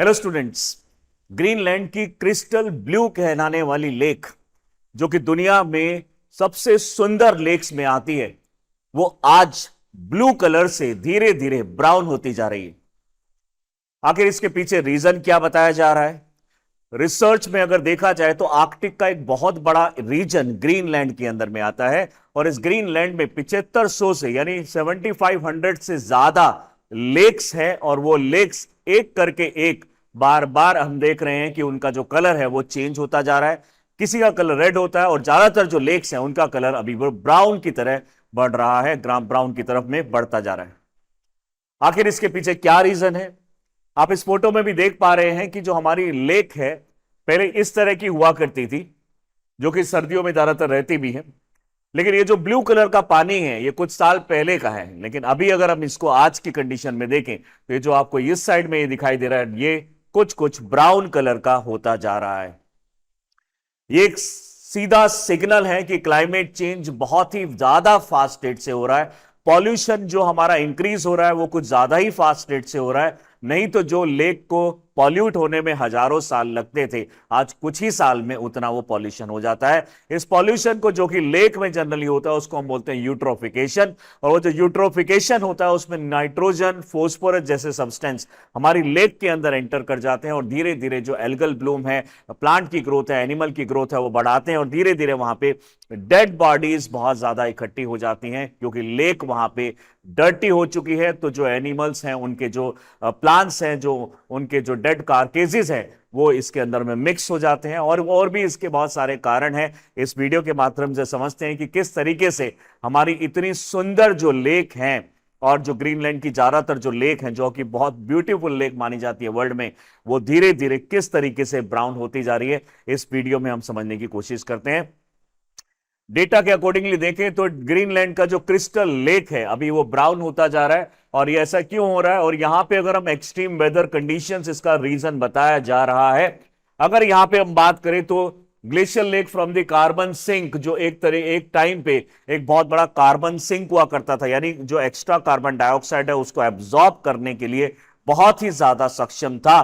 Hello students. Greenland की crystal blue कहलाने वाली लेक, जो कि दुनिया में सबसे सुंदर लेक्स में आती है, वो आज ब्लू कलर से धीरे धीरे ब्राउन होती जा रही है। आखिर इसके पीछे रीजन क्या बताया जा रहा है? रिसर्च में अगर देखा जाए तो आर्कटिक का एक बहुत बड़ा रीजन ग्रीनलैंड के अंदर में आता है, और इस ग्रीनलैंड में 7500 से यानी 7500 से ज्यादा लेक्स है, और वो लेक्स एक करके एक बार बार हम देख रहे हैं कि उनका जो कलर है वो चेंज होता जा रहा है। किसी का कलर रेड होता है, और ज्यादातर जो लेक्स हैं उनका कलर अभी वो ब्राउन की तरह बढ़ रहा है, ब्राउन की तरफ में बढ़ता जा रहा है। आखिर इसके पीछे क्या रीजन है? आप इस फोटो में भी देख पा रहे हैं कि जो हमारी लेक है पहले इस तरह की हुआ करती थी, जो कि सर्दियों में ज्यादातर रहती भी है। लेकिन ये जो ब्लू कलर का पानी है ये कुछ साल पहले का है, लेकिन अभी अगर हम इसको आज की कंडीशन में देखें तो ये जो आपको इस साइड में ये दिखाई दे रहा है, ये कुछ कुछ ब्राउन कलर का होता जा रहा है। ये एक सीधा सिग्नल है कि क्लाइमेट चेंज बहुत ही ज्यादा फास्ट रेट से हो रहा है। पॉल्यूशन जो हमारा इंक्रीज हो रहा है वो कुछ ज्यादा ही फास्ट रेट से हो रहा है। नहीं तो जो लेक को पॉल्यूट होने में हजारों साल लगते थे, आज कुछ ही साल में उतना वो पॉल्यूशन हो जाता है। इस पॉल्यूशन को, जो कि लेक में जनरली होता है, उसको हम बोलते हैं यूट्रोफिकेशन। और वो जो यूट्रोफिकेशन होता है उसमें नाइट्रोजन, फोस्फोरस जैसे सब्सटेंस हमारी लेक के अंदर एंटर कर जाते हैं, और धीरे धीरे जो एल्गल ब्लूम है, प्लांट की ग्रोथ है, एनिमल की ग्रोथ है, वो बढ़ाते हैं, और धीरे धीरे वहां पे डेड बॉडीज बहुत ज्यादा इकट्ठी हो जाती हैं, क्योंकि लेक वहां पे डर्टी हो चुकी है। तो जो एनिमल्स हैं, उनके जो प्लांट्स हैं, जो उनके जो डेड कार्केजेस हैं, वो इसके अंदर में मिक्स हो जाते हैं। और भी इसके बहुत सारे कारण हैं। इस वीडियो के माध्यम से समझते हैं कि किस तरीके से हमारी इतनी सुंदर जो लेक हैं, और जो ग्रीनलैंड की ज्यादातर जो लेक हैं, जो कि बहुत ब्यूटीफुल लेक मानी जाती है वर्ल्ड में, वो धीरे धीरे किस तरीके से ब्राउन होती जा रही है, इस वीडियो में हम समझने की कोशिश करते हैं। डेटा के अकॉर्डिंगली देखें तो ग्रीनलैंड का जो क्रिस्टल लेक है अभी वो ब्राउन होता जा रहा है। और ये ऐसा क्यों हो रहा है? और यहां पे अगर हम एक्सट्रीम वेदर कंडीशंस, इसका रीजन बताया जा रहा है। अगर यहां पे हम बात करें तो glacier lake from the carbon sink, जो एक टाइम पे एक बहुत बड़ा कार्बन सिंक हुआ करता था, यानी जो एक्स्ट्रा कार्बन डाइऑक्साइड है उसको एब्जॉर्ब करने के लिए बहुत ही ज्यादा सक्षम था।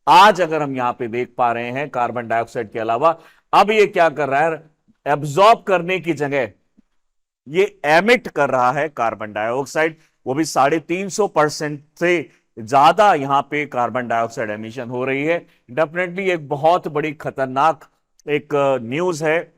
आज अगर हम यहां पे देख पा रहे हैं, कार्बन डाइऑक्साइड के अलावा अब ये क्या कर रहा है? एब्जॉर्ब करने की जगह ये एमिट कर रहा है कार्बन डाइऑक्साइड, वो भी 350% से ज्यादा यहां पे कार्बन डाइऑक्साइड एमिशन हो रही है। डेफिनेटली एक बहुत बड़ी खतरनाक एक न्यूज है,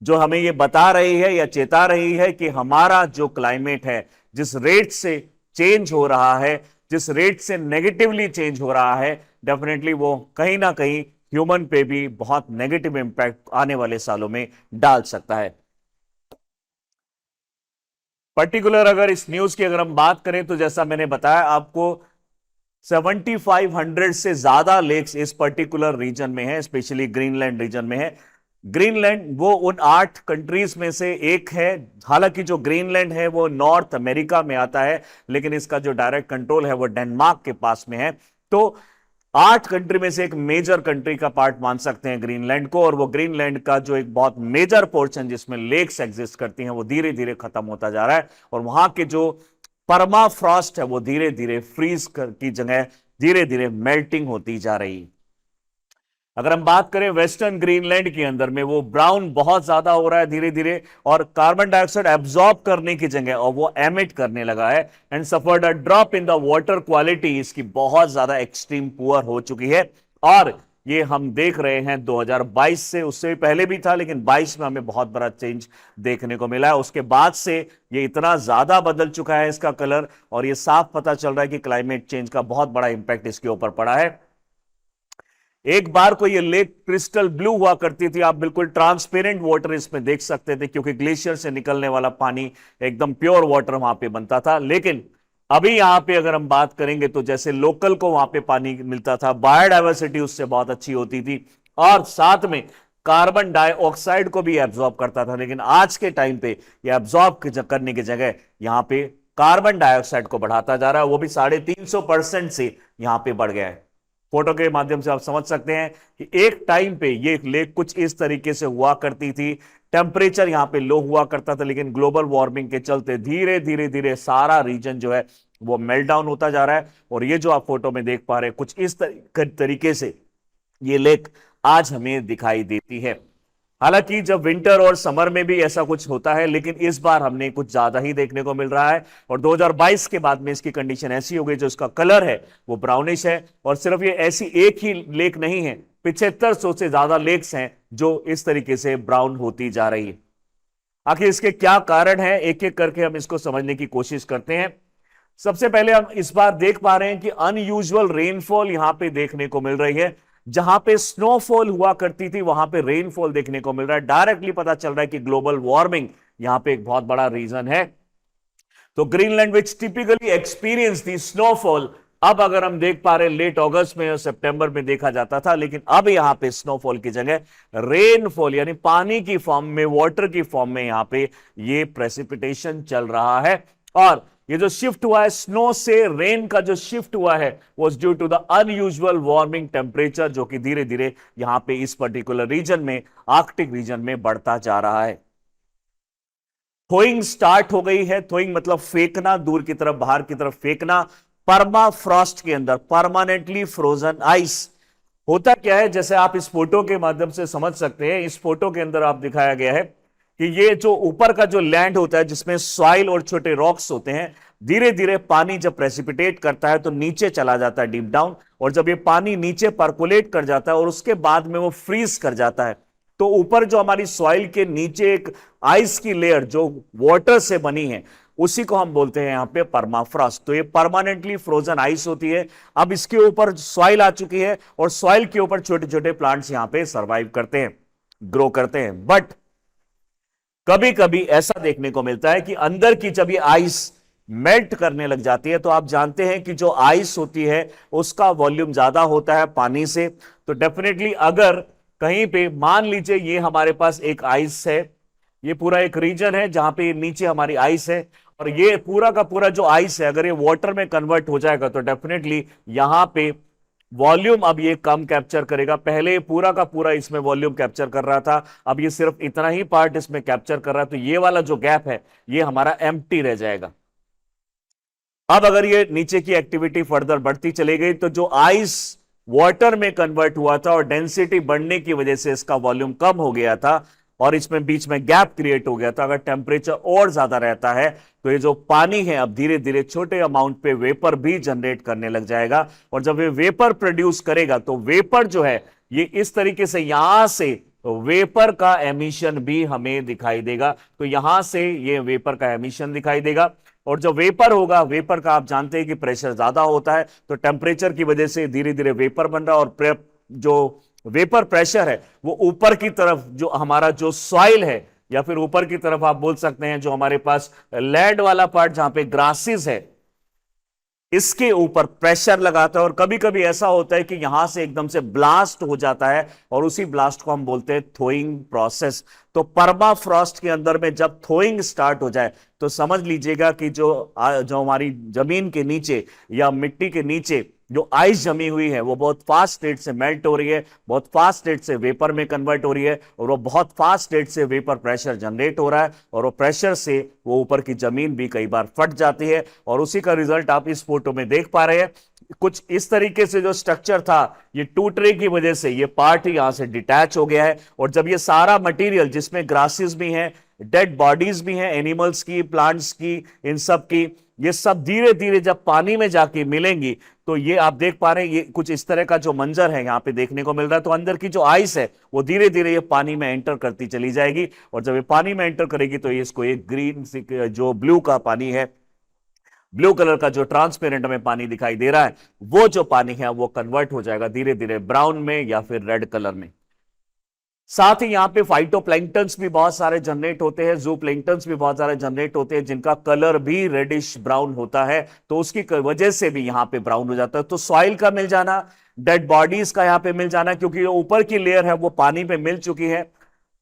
जो हमें ये बता रही है या चेता रही है कि हमारा जो क्लाइमेट है, जिस रेट से चेंज हो रहा है, जिस रेट से नेगेटिवली चेंज हो रहा है, डेफिनेटली वो कहीं ना कहीं ह्यूमन पे भी बहुत नेगेटिव इंपैक्ट आने वाले सालों में डाल सकता है। पर्टिकुलर अगर इस न्यूज की अगर हम बात करें तो जैसा मैंने बताया आपको, 7500 से ज्यादा लेक्स इस पर्टिकुलर रीजन में है, स्पेशली ग्रीनलैंड रीजन में है। ग्रीनलैंड वो उन 8 कंट्रीज में से एक है। हालांकि जो ग्रीनलैंड है वो नॉर्थ अमेरिका में आता है, लेकिन इसका जो डायरेक्ट कंट्रोल है वो डेनमार्क के पास में है। तो 8 कंट्री में से एक मेजर कंट्री का पार्ट मान सकते हैं ग्रीनलैंड को। और वो ग्रीनलैंड का जो एक बहुत मेजर पोर्शन जिसमें लेक्स एग्जिस्ट करती हैं, वो धीरे धीरे खत्म होता जा रहा है, और वहां के जो परमाफ्रॉस्ट है वो धीरे धीरे फ्रीज की जगह धीरे धीरे मेल्टिंग होती जा रही है। अगर हम बात करें वेस्टर्न ग्रीनलैंड के अंदर में, वो ब्राउन बहुत ज्यादा हो रहा है धीरे धीरे, और कार्बन डाइऑक्साइड एब्जॉर्ब करने की जगह और वो एमिट करने लगा है, and suffered a drop in the water quality. इसकी बहुत ज्यादा एक्सट्रीम पुअर हो चुकी है, और ये हम देख रहे हैं 2022 से, उससे पहले भी था, लेकिन 22 में हमें बहुत बड़ा चेंज देखने को मिला है। उसके बाद से ये इतना ज्यादा बदल चुका है इसका कलर, और ये साफ पता चल रहा है कि क्लाइमेट चेंज का बहुत बड़ा इंपैक्ट इसके ऊपर पड़ा है। एक बार को ये लेक क्रिस्टल ब्लू हुआ करती थी, आप बिल्कुल ट्रांसपेरेंट वाटर इसमें देख सकते थे, क्योंकि ग्लेशियर से निकलने वाला पानी एकदम प्योर वाटर वहां पे बनता था। लेकिन अभी यहां पे अगर हम बात करेंगे तो जैसे लोकल को वहां पे पानी मिलता था, बायोडाइवर्सिटी उससे बहुत अच्छी होती थी, और साथ में कार्बन डाइऑक्साइड को भी एब्जॉर्ब करता था। लेकिन आज के टाइम पे ये एब्जॉर्ब करने की जगह यहां पे कार्बन डाइऑक्साइड को बढ़ाता जा रहा है, वो भी 350% से यहां पे बढ़ गया है। फोटो के माध्यम से आप समझ सकते हैं कि एक टाइम पे ये लेक कुछ इस तरीके से हुआ करती थी। टेम्परेचर यहां पे लो हुआ करता था, लेकिन ग्लोबल वार्मिंग के चलते धीरे धीरे धीरे सारा रीजन जो है वो मेल्ट डाउन होता जा रहा है। और ये जो आप फोटो में देख पा रहे हैं, कुछ इस तरीके से ये लेक आज हमें दिखाई देती है। हालांकि जब विंटर और समर में भी ऐसा कुछ होता है, लेकिन इस बार हमने कुछ ज्यादा ही देखने को मिल रहा है। और 2022 के बाद में इसकी कंडीशन ऐसी हो गई, जो इसका कलर है वो ब्राउनिश है। और सिर्फ ये ऐसी एक ही लेक नहीं है, 7500 से ज्यादा लेक्स हैं जो इस तरीके से ब्राउन होती जा रही है। आखिर इसके क्या कारण है, एक एक करके हम इसको समझने की कोशिश करते हैं। सबसे पहले हम इस बार देख पा रहे हैं कि अनयूजुअल रेनफॉल यहां पे देखने को मिल रही है। जहां पे स्नोफॉल हुआ करती थी, वहां पे रेनफॉल देखने को मिल रहा है। डायरेक्टली पता चल रहा है कि ग्लोबल वार्मिंग यहां पे एक बहुत बड़ा रीजन है। तो ग्रीनलैंड विच टिपिकली एक्सपीरियंस दी स्नोफॉल, अब अगर हम देख पा रहे हैं लेट अगस्त में और सितंबर में देखा जाता था, लेकिन अब यहां पे स्नोफॉल की जगह रेनफॉल यानी पानी की फॉर्म में, वाटर की फॉर्म में यहां पे ये प्रेसिपिटेशन चल रहा है। और ये जो शिफ्ट हुआ है स्नो से रेन का, जो शिफ्ट हुआ है was due to the unusual warming temperature, जो कि धीरे धीरे यहां पे इस पर्टिकुलर रीजन में, आर्कटिक रीजन में बढ़ता जा रहा है। थोइंग स्टार्ट हो गई है। थोइंग मतलब फेंकना, दूर की तरफ, बाहर की तरफ फेंकना। परमाफ्रॉस्ट के अंदर परमानेंटली फ्रोजन आइस। होता क्या है, जैसे आप इस फोटो के माध्यम से समझ सकते हैं, इस फोटो के अंदर आप दिखाया गया है कि ये जो ऊपर का जो लैंड होता है, जिसमें सॉइल और छोटे रॉक्स होते हैं, धीरे धीरे पानी जब प्रेसिपिटेट करता है तो नीचे चला जाता है डीप डाउन। और जब ये पानी नीचे पर्कुलेट कर जाता है और उसके बाद में वो फ्रीज कर जाता है, तो ऊपर जो हमारी सॉइल के नीचे एक आइस की लेयर जो वाटर से बनी है, उसी को हम बोलते हैं यहां पे परमाफ्रॉस्ट। तो ये परमानेंटली फ्रोजन आइस होती है। अब इसके ऊपर सॉइल आ चुकी है और सॉइल के ऊपर छोटे छोटे प्लांट्स यहां पे सर्वाइव करते हैं, ग्रो करते हैं। बट कभी कभी ऐसा देखने को मिलता है कि अंदर की जब ये आइस मेल्ट करने लग जाती है, तो आप जानते हैं कि जो आइस होती है उसका वॉल्यूम ज्यादा होता है पानी से। तो डेफिनेटली अगर कहीं पे मान लीजिए ये हमारे पास एक आइस है, ये पूरा एक रीजन है जहां पे नीचे हमारी आइस है, और ये पूरा का पूरा जो आइस है अगर ये वाटर में कन्वर्ट हो जाएगा तो डेफिनेटली यहां पे वॉल्यूम अब ये कम कैप्चर करेगा। पहले पूरा का पूरा इसमें वॉल्यूम कैप्चर कर रहा था, अब ये सिर्फ इतना ही पार्ट इसमें कैप्चर कर रहा है। तो ये वाला जो गैप है ये हमारा एम्प्टी रह जाएगा। अब अगर ये नीचे की एक्टिविटी फर्दर बढ़ती चली गई, तो जो आइस वाटर में कन्वर्ट हुआ था और डेंसिटी बढ़ने की वजह से इसका वॉल्यूम कम हो गया था और इसमें बीच में गैप क्रिएट हो गया था, अगर टेम्परेचर और ज्यादा रहता है तो ये जो पानी है अब धीरे धीरे छोटे अमाउंट पे वेपर भी जनरेट करने लग जाएगा। और जब ये वेपर प्रोड्यूस करेगा तो वेपर जो है ये इस तरीके से यहां से वेपर का एमिशन भी हमें दिखाई देगा। तो यहां से ये वेपर का एमिशन दिखाई देगा। और जब वेपर होगा, वेपर का आप जानते हैं कि प्रेशर ज्यादा होता है, तो टेम्परेचर की वजह से धीरे धीरे वेपर बन रहा है। और जो वेपर प्रेशर है वो ऊपर की तरफ, जो हमारा जो सॉइल है, या फिर ऊपर की तरफ आप बोल सकते हैं जो हमारे पास लैंड वाला पार्ट जहां पे ग्रासेस है, इसके ऊपर प्रेशर लगाता है। और कभी कभी ऐसा होता है कि यहां से एकदम से ब्लास्ट हो जाता है और उसी ब्लास्ट को हम बोलते हैं थोइंग प्रोसेस। तो परमाफ्रॉस्ट के अंदर में जब थोइंग स्टार्ट हो जाए तो समझ लीजिएगा कि जो हमारी जमीन के नीचे या मिट्टी के नीचे जो आइस जमी हुई है वो बहुत फास्ट रेट से मेल्ट हो रही है, बहुत फास्ट रेट से वेपर में कन्वर्ट हो रही है, और वो बहुत फास्ट रेट से वेपर प्रेशर जनरेट हो रहा है। और वो प्रेशर से वो ऊपर की जमीन भी कई बार फट जाती है, और उसी का रिजल्ट आप इस फोटो में देख पा रहे हैं। कुछ इस तरीके से जो स्ट्रक्चर था ये टूटने की वजह से ये पार्ट यहां से डिटैच हो गया है। और जब ये सारा मटेरियल, जिसमें ग्रासेस भी हैं, डेड बॉडीज भी हैं, एनिमल्स की, प्लांट्स की, इन सब की, ये सब धीरे धीरे जब पानी में जाके मिलेंगी तो ये आप देख पा रहे हैं, ये कुछ इस तरह का जो मंजर है यहां पे देखने को मिल रहा है। तो अंदर की जो आइस है वो धीरे धीरे ये पानी में एंटर करती चली जाएगी, और जब ये पानी में एंटर करेगी तो ये इसको एक ग्रीन, जो ब्लू का पानी है, ब्लू कलर का जो ट्रांसपेरेंट में पानी दिखाई दे रहा है, वो जो पानी है वो कन्वर्ट हो जाएगा धीरे धीरे ब्राउन में या फिर रेड कलर में। साथ ही यहां पे फाइटोप्लैंक्टन्स भी बहुत सारे जनरेट होते हैं, जूप्लैंक्टन्स भी बहुत सारे जनरेट होते हैं, जिनका कलर भी रेडिश ब्राउन होता है। तो उसकी वजह से भी यहां पे ब्राउन हो जाता है। तो सॉइल का मिल जाना, डेड बॉडीज का यहां पे मिल जाना, क्योंकि जो ऊपर की लेयर है वो पानी पे मिल चुकी है,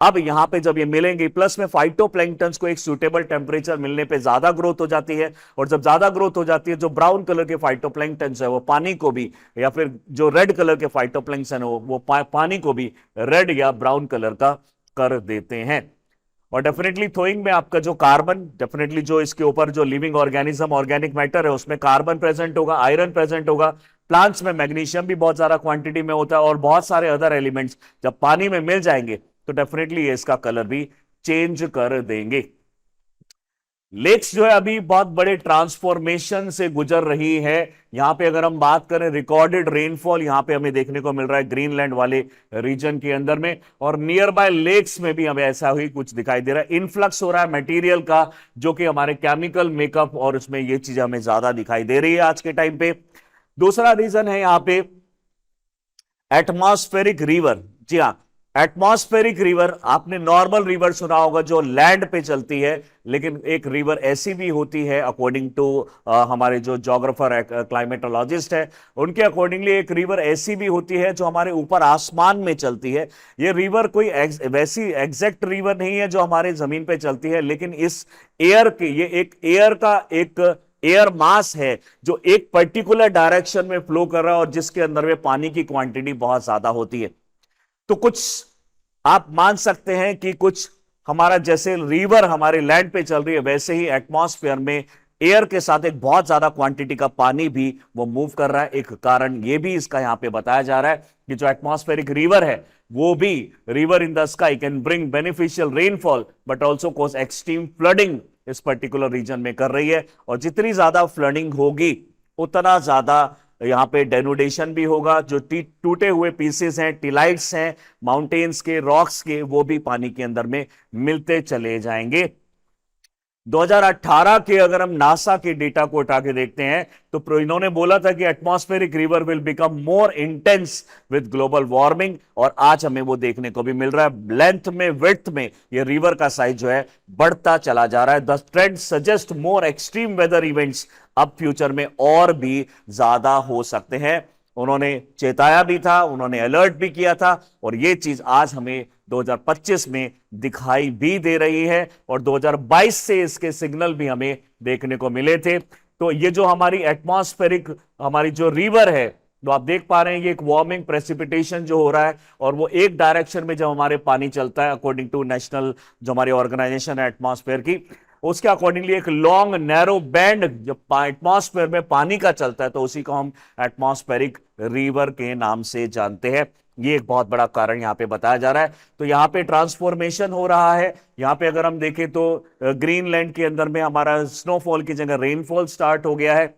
अब यहां पे जब ये मिलेंगे, प्लस में फाइटोप्लैंक्टन्स को एक सूटेबल टेम्परेचर मिलने पे ज्यादा ग्रोथ हो जाती है, और जब ज्यादा ग्रोथ हो जाती है जो ब्राउन कलर के फाइटोप्लैंक्टन्स है वो पानी को भी, या फिर जो रेड कलर के फाइटोप्लैंक्टन है वो पानी को भी रेड या ब्राउन कलर का कर देते हैं। और डेफिनेटली थ्रोइंग में आपका जो कार्बन, डेफिनेटली जो इसके ऊपर जो लिविंग ऑर्गेनिज्म, ऑर्गेनिक मैटर है, उसमें कार्बन प्रेजेंट होगा, आयरन प्रेजेंट होगा। प्लांट्स में मैग्नीशियम भी बहुत ज्यादा क्वांटिटी में होता है, और बहुत सारे अदर एलिमेंट्स जब पानी में मिल जाएंगे तो डेफिनेटली ये इसका कलर भी चेंज कर देंगे। लेक्स जो है अभी बहुत बड़े ट्रांसफॉर्मेशन से गुजर रही है। यहां पे अगर हम बात करें रिकॉर्डेड रेनफॉल, यहां पे हमें देखने को मिल रहा है ग्रीनलैंड वाले रीजन के अंदर में, और नियर बाय लेक्स में भी हमें ऐसा ही कुछ दिखाई दे रहा है। इनफ्लक्स हो रहा है मटेरियल का, जो कि हमारे केमिकल मेकअप और उसमें ये चीजें हमें ज्यादा दिखाई दे रही है आज के टाइम पे। दूसरा रीजन है यहां पे एटमॉस्फेरिक रिवर। जी हाँ, एटमॉस्फेरिक रिवर, आपने नॉर्मल रिवर सुना होगा जो लैंड पे चलती है, लेकिन एक रिवर ऐसी भी होती है अकॉर्डिंग टू हमारे जो जोग्राफर क्लाइमेटोलॉजिस्ट है, उनके अकॉर्डिंगली एक रिवर ऐसी भी होती है जो हमारे ऊपर आसमान में चलती है। ये रिवर कोई वैसी एग्जैक्ट रिवर नहीं है जो हमारे जमीन पे चलती है, लेकिन इस एयर के, ये एक एयर का एक एयर मास है जो एक पर्टिकुलर डायरेक्शन में फ्लो कर रहा है, और जिसके अंदर में पानी की क्वांटिटी बहुत ज्यादा होती है। तो कुछ आप मान सकते हैं कि कुछ हमारा जैसे रिवर हमारे लैंड पे चल रही है, वैसे ही एटमॉस्फेयर में एयर के साथ एक बहुत ज्यादा क्वांटिटी का पानी भी वो मूव कर रहा है। एक कारण ये भी इसका यहां पे बताया जा रहा है कि जो एटमॉस्फेरिक रिवर है, वो भी river in the sky can bring beneficial rainfall but also cause extreme flooding इस पर्टिकुलर रीजन में कर रही है। और जितनी ज्यादा फ्लडिंग होगी उतना ज्यादा यहां पे डेनुडेशन भी होगा। जो टूटे हुए पीसेस हैं, टिलाइट्स हैं माउंटेन्स के, रॉक्स के, वो भी पानी के अंदर में मिलते चले जाएंगे। 2018 के अगर हम नासा के डेटा को उठा के देखते हैं तो इन्होंने बोला था कि atmospheric river will become more intense with global warming, और आज हमें वो देखने को भी मिल रहा है। लेंथ में, विड्थ में ये रिवर का साइज जो है बढ़ता चला जा रहा है। The trend suggest more extreme weather events अब फ्यूचर में और भी ज्यादा हो सकते हैं। उन्होंने चेताया भी था, उन्होंने अलर्ट भी किया था, और ये चीज आज हमें 2025 में दिखाई भी दे रही है, और 2022 से इसके सिग्नल भी हमें देखने को मिले थे। तो ये जो हमारी एटमॉस्फेरिक हमारी जो रिवर है, तो आप देख पा रहे हैं ये एक वार्मिंग प्रेसिपिटेशन जो हो रहा है, और वो एक डायरेक्शन में जब हमारे पानी चलता है अकॉर्डिंग टू नेशनल जो हमारी ऑर्गेनाइजेशन है एटमॉस्फेयर की, उसके अकॉर्डिंगली एक लॉन्ग नैरो बैंड जब एटमॉस्फेयर में पानी का चलता है तो उसी को हम एटमॉस्फेरिक रिवर के नाम से जानते हैं। ये एक बहुत बड़ा कारण यहां पे बताया जा रहा है। तो यहां पे ट्रांसफॉर्मेशन हो रहा है। यहां पे अगर हम देखें तो ग्रीनलैंड के अंदर में हमारा स्नोफॉल की जगह रेनफॉल स्टार्ट हो गया है।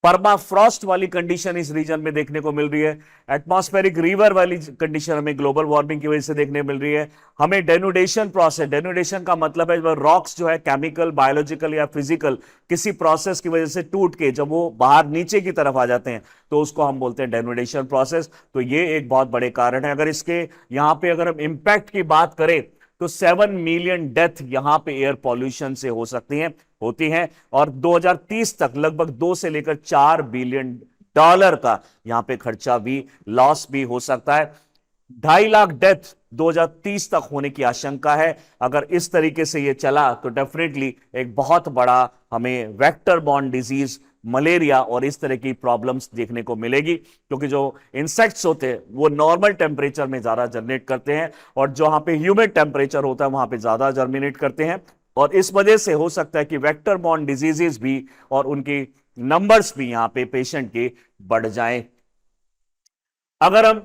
परमाफ्रॉस्ट वाली कंडीशन इस रीजन में देखने को मिल रही है। एटमॉस्फेरिक रिवर वाली कंडीशन हमें ग्लोबल वार्मिंग की वजह से देखने मिल रही है। हमें डेनुडेशन प्रोसेस, डेनुडेशन का मतलब है रॉक्स जो है केमिकल, बायोलॉजिकल या फिजिकल किसी प्रोसेस की वजह से टूट के जब वो बाहर नीचे की तरफ आ जाते हैं तो उसको हम बोलते हैं डेनुडेशन प्रोसेस। तो ये एक बहुत बड़े कारण है। अगर इसके यहां पे अगर हम इंपैक्ट की बात करें तो 7 मिलियन डेथ यहां पे एयर पॉल्यूशन से हो सकती हैं, होती हैं, और 2030 तक लगभग 2 से लेकर 4 बिलियन डॉलर का यहां पे खर्चा भी, लॉस भी हो सकता है। 2.5 लाख डेथ 2030 तक होने की आशंका है। अगर इस तरीके से ये चला तो डेफिनेटली एक बहुत बड़ा हमें वेक्टर बॉर्न डिजीज, मलेरिया और इस तरह की प्रॉब्लम्स देखने को मिलेगी, क्योंकि जो इंसेक्ट्स होते हैं वो नॉर्मल टेम्परेचर में ज्यादा जर्मिनेट करते हैं, और जो वहां पे ह्यूमिड टेम्परेचर होता है वहां पे ज्यादा जर्मिनेट करते हैं, और इस वजह से हो सकता है कि वेक्टर बॉर्न डिजीजेस भी और उनकी नंबर्स भी यहां पे पेशेंट के बढ़ जाएं। अगर हम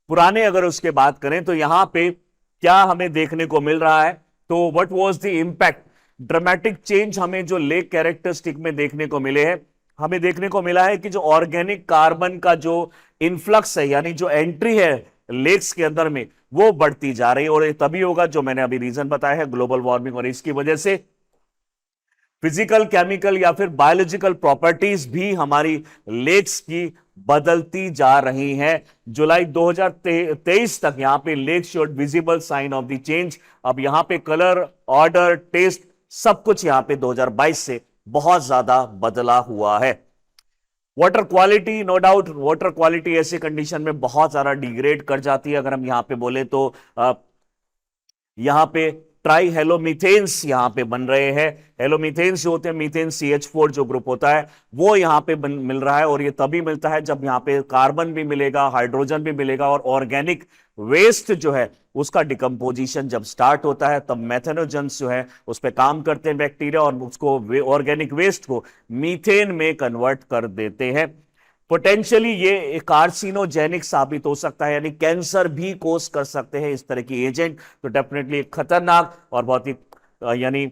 पुराने अगर उसके बात करें तो यहां पे क्या हमें देखने को मिल रहा है, तो what was the impact, dramatic change हमें जो लेक कैरेक्टरिस्टिक में देखने को मिले हैं। हमें देखने को मिला है कि जो ऑर्गेनिक कार्बन का जो इन्फ्लक्स है, यानी जो एंट्री है लेक्स के अंदर में, वो बढ़ती जा रही है, और ये तभी होगा जो मैंने अभी रीजन बताया है, ग्लोबल वार्मिंग, और इसकी वजह से फिजिकल, केमिकल या फिर बायोलॉजिकल प्रॉपर्टीज भी हमारी लेक्स की बदलती जा रही हैं। जुलाई 2023 तक यहां पे lake showed visible sign of the change. अब यहां पे कलर, ऑर्डर, टेस्ट सब कुछ यहां पे 2022 से बहुत ज्यादा बदला हुआ है। Water quality, no doubt water quality ऐसी कंडीशन में बहुत ज्यादा डिग्रेड कर जाती है। अगर हम यहां पे बोले तो यहां पे ट्राई हेलोमीथेन्स यहाँ पे बन रहे हैं। हेलोमीथेन्स जो होते हैं, मीथेन CH4 जो ग्रुप होता है वो यहाँ पे मिल रहा है, और ये तभी मिलता है जब यहाँ पे कार्बन भी मिलेगा, हाइड्रोजन भी मिलेगा, और ऑर्गेनिक वेस्ट जो है उसका डिकम्पोजिशन जब स्टार्ट होता है तब मेथेनोजेंस जो है उस पर काम करते हैं बैक्टीरिया, और उसको ऑर्गेनिक वेस्ट को मीथेन में कन्वर्ट कर देते हैं। पोटेंशियली ये कार्सिनोजेनिक साबित हो सकता है, यानी कैंसर भी कोस कर सकते हैं इस तरह की एजेंट। तो डेफिनेटली खतरनाक और बहुत ही यानी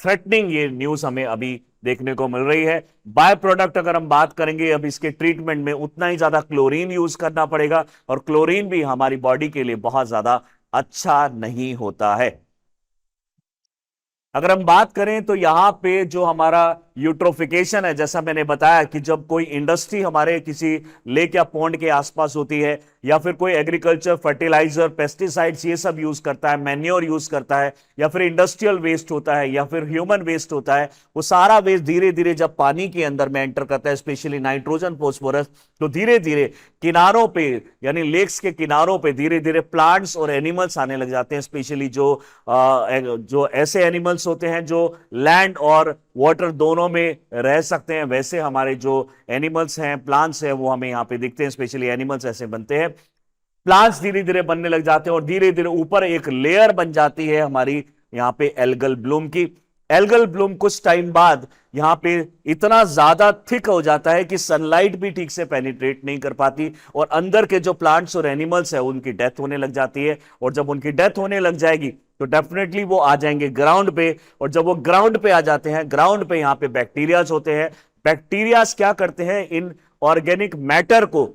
थ्रेटनिंग ये न्यूज हमें अभी देखने को मिल रही है। बाय प्रोडक्ट अगर हम बात करेंगे, अब इसके ट्रीटमेंट में उतना ही ज्यादा क्लोरीन यूज करना पड़ेगा, और क्लोरीन भी हमारी बॉडी के लिए बहुत ज्यादा अच्छा नहीं होता है। अगर हम बात करें तो यहां पे जो हमारा यूट्रोफिकेशन है, जैसा मैंने बताया कि जब कोई इंडस्ट्री हमारे किसी लेक या पॉन्ड के आसपास होती है, या फिर कोई एग्रीकल्चर फर्टिलाइजर पेस्टिसाइड्स ये सब यूज करता है, मैन्योर यूज करता है, या फिर इंडस्ट्रियल वेस्ट होता है, या फिर ह्यूमन वेस्ट होता है, वो सारा वेस्ट धीरे धीरे जब पानी के अंदर में एंटर करता है, स्पेशली नाइट्रोजन फोस्फोरस, तो धीरे धीरे किनारों पे यानी लेक्स के किनारों पे धीरे धीरे प्लांट्स और एनिमल्स आने लग जाते हैं। स्पेशली जो ऐसे एनिमल्स होते हैं जो लैंड और वाटर दोनों में रह सकते हैं, वैसे हमारे जो एनिमल्स हैं, प्लांट्स हैं, वो हमें यहां पे दिखते हैं। स्पेशली एनिमल्स ऐसे बनते हैं, प्लांट्स धीरे धीरे बनने लग जाते हैं, और धीरे धीरे ऊपर एक लेयर बन जाती है हमारी यहां पे एल्गल ब्लूम की। एल्गल ब्लूम कुछ टाइम बाद यहां पे इतना ज्यादा थिक हो जाता है कि सनलाइट भी ठीक से पेनिट्रेट नहीं कर पाती, और अंदर के जो प्लांट्स और एनिमल्स है उनकी डेथ होने लग जाती है। और जब उनकी डेथ होने लग जाएगी तो डेफिनेटली वो आ जाएंगे ग्राउंड पे, और जब वो ग्राउंड पे आ जाते हैं, ग्राउंड पे यहां पे बैक्टीरियाज होते हैं। बैक्टीरियाज क्या करते हैं, इन ऑर्गेनिक मैटर को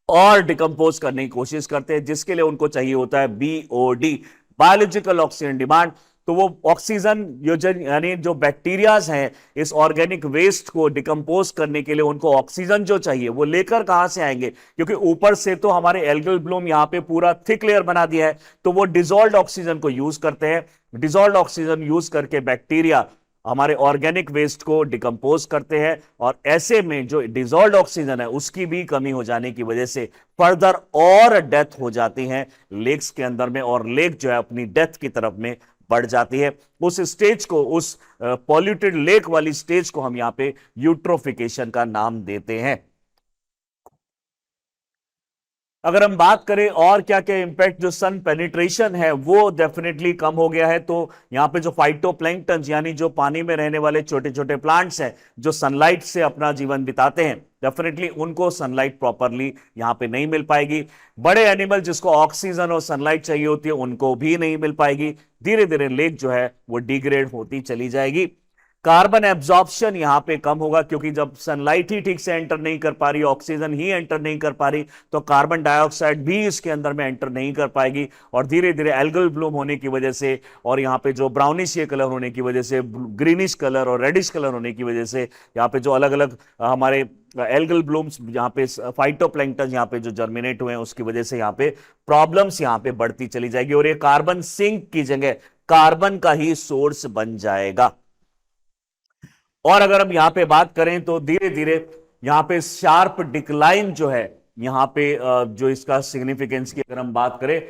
और डिकम्पोज करने की कोशिश करते हैं, जिसके लिए उनको चाहिए होता है BOD, बायोलॉजिकल ऑक्सीजन डिमांड। तो वो ऑक्सीजन यानी जो बैक्टीरियाज हैं इस ऑर्गेनिक वेस्ट को डिकम्पोज करने के लिए उनको ऑक्सीजन जो चाहिए वो लेकर कहां से आएंगे, क्योंकि ऊपर से तो हमारे एल्गल ब्लूम यहां पे पूरा थिक लेयर बना दिया है, तो वो डिसॉल्व्ड ऑक्सीजन को यूज करते हैं। डिसॉल्व्ड ऑक्सीजन यूज करके बैक्टीरिया हमारे ऑर्गेनिक वेस्ट को डिकम्पोज करते हैं, और ऐसे में जो डिसॉल्व्ड ऑक्सीजन है उसकी भी कमी हो जाने की वजह से फर्दर और डेथ हो जाती है लेक्स के अंदर में, और लेक जो है अपनी डेथ की तरफ में बढ़ जाती है। उस स्टेज को, उस पॉल्यूटेड लेक वाली स्टेज को हम यहां पे यूट्रोफिकेशन का नाम देते हैं। अगर हम बात करें और क्या क्या इंपैक्ट, जो सन पेनिट्रेशन है वो डेफिनेटली कम हो गया है। तो यहां पे जो फाइटोप्लैंक्टन यानी जो पानी में रहने वाले छोटे छोटे प्लांट्स हैं जो सनलाइट से अपना जीवन बिताते हैं, डेफिनेटली उनको सनलाइट प्रॉपरली यहां पे नहीं मिल पाएगी। बड़े एनिमल जिसको ऑक्सीजन और सनलाइट चाहिए होती है उनको भी नहीं मिल पाएगी। धीरे धीरे लेक जो है वो डिग्रेड होती चली जाएगी। कार्बन एब्जॉर्प्शन यहां पे कम होगा, क्योंकि जब सनलाइट ही ठीक से एंटर नहीं कर पा रही, ऑक्सीजन ही एंटर नहीं कर पा रही, तो कार्बन डाइऑक्साइड भी इसके अंदर में एंटर नहीं कर पाएगी, और धीरे धीरे एल्गल ब्लूम होने की वजह से, और यहाँ पे जो ब्राउनिश ये कलर होने की वजह से, ग्रीनिश कलर और रेडिश कलर होने की वजह से, यहाँ पे जो अलग अलग हमारे एल्गल ब्लूम्स, यहाँ पे फाइटोप्लैंक्टन यहाँ पे जो जर्मिनेट हुए हैं उसकी वजह से यहाँ पे प्रॉब्लम्स यहाँ पे बढ़ती चली जाएगी, और ये कार्बन सिंक की जगह कार्बन का ही सोर्स बन जाएगा। और अगर हम यहां पे बात करें तो धीरे धीरे यहां पे शार्प डिक्लाइन जो है, यहां पे जो इसका सिग्निफिकेंस की अगर हम बात करें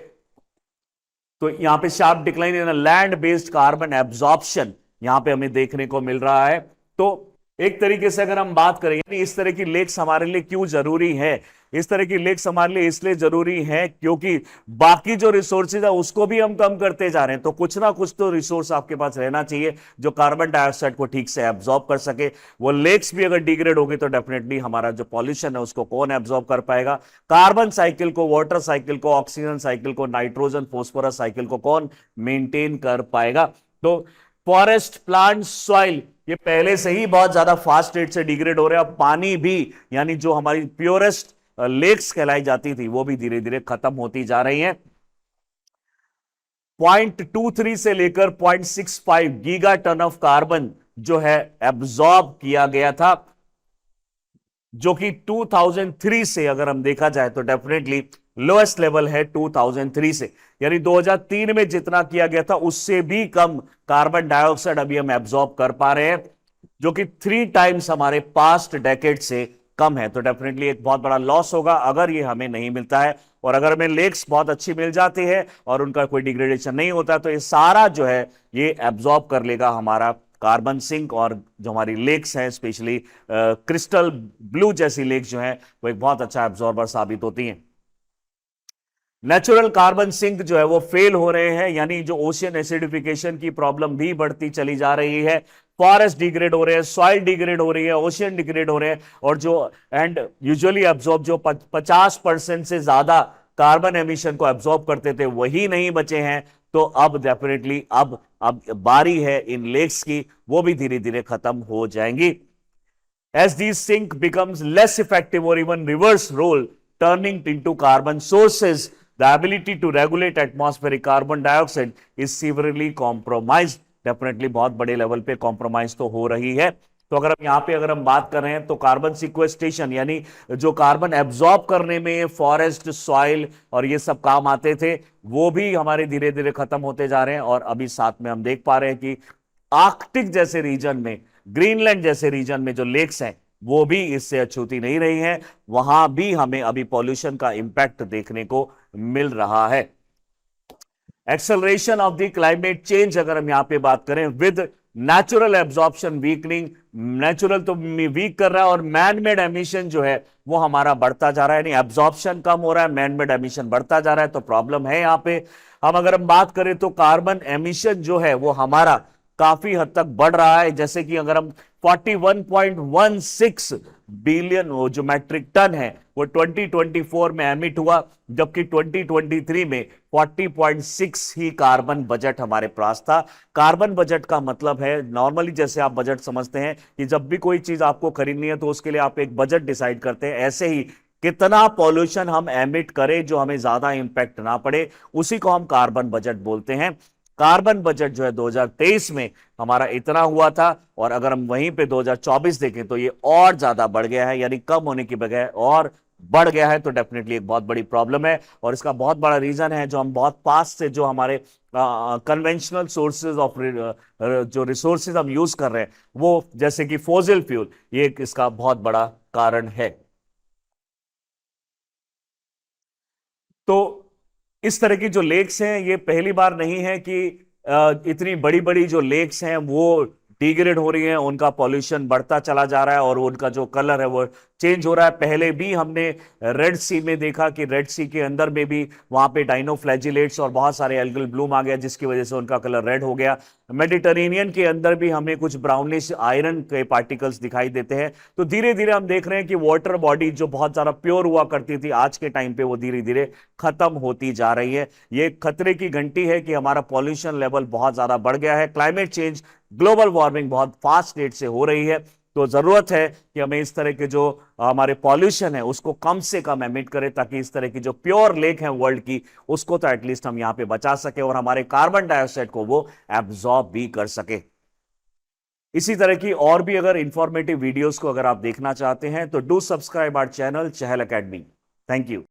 तो यहां पे sharp decline in land based carbon absorption यहां पे हमें देखने को मिल रहा है। तो एक तरीके से अगर हम बात करें, यानी इस तरह की लेक्स हमारे लिए क्यों जरूरी है, इस तरह की लेक्स हमारे लिए इसलिए जरूरी है क्योंकि बाकी जो रिसोर्सेज है उसको भी हम कम करते जा रहे हैं, तो कुछ ना कुछ तो रिसोर्स आपके पास रहना चाहिए जो कार्बन डाइऑक्साइड को ठीक से एब्जॉर्ब कर सके। वो लेक्स भी अगर डिग्रेड होगी तो डेफिनेटली हमारा जो पॉल्यूशन है उसको कौन एब्जॉर्ब कर पाएगा, कार्बन साइकिल को, वाटर साइकिल को, ऑक्सीजन साइकिल को, नाइट्रोजन फोस्फोरस साइकिल को कौन मेंटेन कर पाएगा। तो फॉरेस्ट, प्लांट, सॉइल ये पहले से ही बहुत ज्यादा फास्ट रेट से डिग्रेड हो रहे हैं। अब पानी भी, यानी जो हमारी प्योरेस्ट लेक्स कहलाई जाती थी वो भी धीरे धीरे खत्म होती जा रही हैं। 0.23 से लेकर 0.65 गीगा टन ऑफ कार्बन जो है एब्जॉर्ब किया गया था, जो कि 2003 से अगर हम देखा जाए तो डेफिनेटली लोएस्ट लेवल है 2003 से, यानी 2003 में जितना किया गया था उससे भी कम कार्बन डाइऑक्साइड अभी हम एब्जॉर्ब कर पा रहे हैं, जो कि 3 टाइम्स हमारे पास्ट डेकेड से कम है। तो डेफिनेटली एक बहुत बड़ा लॉस होगा अगर ये हमें नहीं मिलता है। और अगर हमें लेक्स बहुत अच्छी मिल जाती है और उनका कोई डिग्रेडेशन नहीं होता तो ये सारा जो है ये एब्जॉर्ब कर लेगा हमारा कार्बन सिंक, और जो हमारी लेक्स हैं स्पेशली क्रिस्टल ब्लू जैसी लेक्स जो हैं वो एक बहुत अच्छा एब्जॉर्बर साबित होती हैं। नेचुरल कार्बन सिंक जो है वो फेल हो रहे हैं, यानी जो ओशियन एसिडिफिकेशन की प्रॉब्लम भी बढ़ती चली जा रही है, फॉरेस्ट डिग्रेड हो रहे हैं, सॉइल डिग्रेड हो रही है, ओशियन डिग्रेड हो रहे हैं, और जो एंड यूजुअली एब्जॉर्ब जो 50% से ज्यादा कार्बन एमिशन को एब्जॉर्ब करते थे वही नहीं बचे हैं। तो अब डेफिनेटली अब बारी है इन लेक्स की, वो भी धीरे धीरे खत्म हो जाएंगी। As these sink becomes less effective or even reverse role turning into carbon sources, the ability to regulate atmospheric carbon dioxide is severely compromised. Definitely बहुत बड़े लेवल पे कॉम्प्रोमाइज तो हो रही है। तो अगर हम बात कर रहे हैं तो कार्बन सिक्वेस्ट्रेशन यानी जो कार्बन एब्जॉर्ब करने में फॉरेस्ट, सॉइल और ये सब काम आते थे वो भी हमारे धीरे धीरे खत्म होते जा रहे हैं। और अभी साथ में हम देख पा रहे हैं कि आर्कटिक जैसे रीजन में, ग्रीनलैंड जैसे रीजन में जो लेक्स हैं वो भी इससे अछूती नहीं रही हैं, वहां भी हमें अभी पॉल्यूशन का इंपैक्ट देखने को मिल रहा है। Acceleration of the climate change अगर हम यहां पे बात करें, with natural absorption weakening, natural तो वीक कर रहा है और मैन मेड एमिशन जो है वो हमारा बढ़ता जा रहा है, यानी एब्जॉर्प्शन कम हो रहा है, मैन मेड एमिशन बढ़ता जा रहा है। तो प्रॉब्लम है यहां पे। अगर हम बात करें तो कार्बन एमिशन जो है वो हमारा काफी हद तक बढ़ रहा है। जैसे कि अगर हम 41.16 बिलियन जो मैट्रिक टन है वो 2024 में एमिट हुआ, जबकि 2023 में 40.6 ही कार्बन बजट हमारे पास था। कार्बन बजट का मतलब है, नॉर्मली जैसे आप बजट समझते हैं कि जब भी कोई चीज आपको खरीदनी है तो उसके लिए आप एक बजट डिसाइड करते हैं, ऐसे ही कितना पॉल्यूशन हम एमिट करें जो हमें ज्यादा इंपैक्ट ना पड़े, उसी को हम कार्बन बजट बोलते हैं। कार्बन बजट जो है 2023 में हमारा इतना हुआ था, और अगर हम वहीं पे 2024 देखें तो ये और ज्यादा बढ़ गया है, यानी कम होने की बजाय और बढ़ गया है। तो डेफिनेटली एक बहुत बड़ी प्रॉब्लम है, और इसका बहुत बड़ा रीजन है जो हम बहुत पास से जो हमारे कन्वेंशनल सोर्सेज ऑफ जो रिसोर्सेज हम यूज कर रहे हैं वो, जैसे कि फॉसिल फ्यूल, ये इसका बहुत बड़ा कारण है। तो इस तरह की जो लेक्स हैं ये पहली बार नहीं है कि इतनी बड़ी बड़ी जो लेक्स हैं वो डिग्रेड हो रही हैं, उनका पॉल्यूशन बढ़ता चला जा रहा है और उनका जो कलर है वो चेंज हो रहा है। पहले भी हमने रेड सी में देखा कि रेड सी के अंदर में भी वहां पे डाइनोफ्लैजिलेट्स और बहुत सारे एल्गल ब्लूम आ गया जिसकी वजह से उनका कलर रेड हो गया। मेडिटेरेनियन के अंदर भी हमें कुछ ब्राउनिश आयरन के पार्टिकल्स दिखाई देते हैं। तो धीरे धीरे हम देख रहे हैं कि वाटर बॉडी जो बहुत ज्यादा प्योर हुआ करती थी आज के टाइम पे वो धीरे धीरे खत्म होती जा रही है। ये खतरे की घंटी है कि हमारा पॉल्यूशन लेवल बहुत ज्यादा बढ़ गया है। क्लाइमेट चेंज, ग्लोबल वार्मिंग बहुत फास्ट रेट से हो रही है। तो जरूरत है कि हमें इस तरह के जो हमारे पॉल्यूशन है उसको कम से कम एमिट करें, ताकि इस तरह की जो प्योर लेक है वर्ल्ड की उसको तो एटलीस्ट हम यहां पे बचा सके और हमारे कार्बन डाइऑक्साइड को वो एब्जॉर्ब भी कर सके। इसी तरह की और भी अगर इंफॉर्मेटिव वीडियोस को अगर आप देखना चाहते हैं तो do subscribe our channel Chahal academy. Thank you.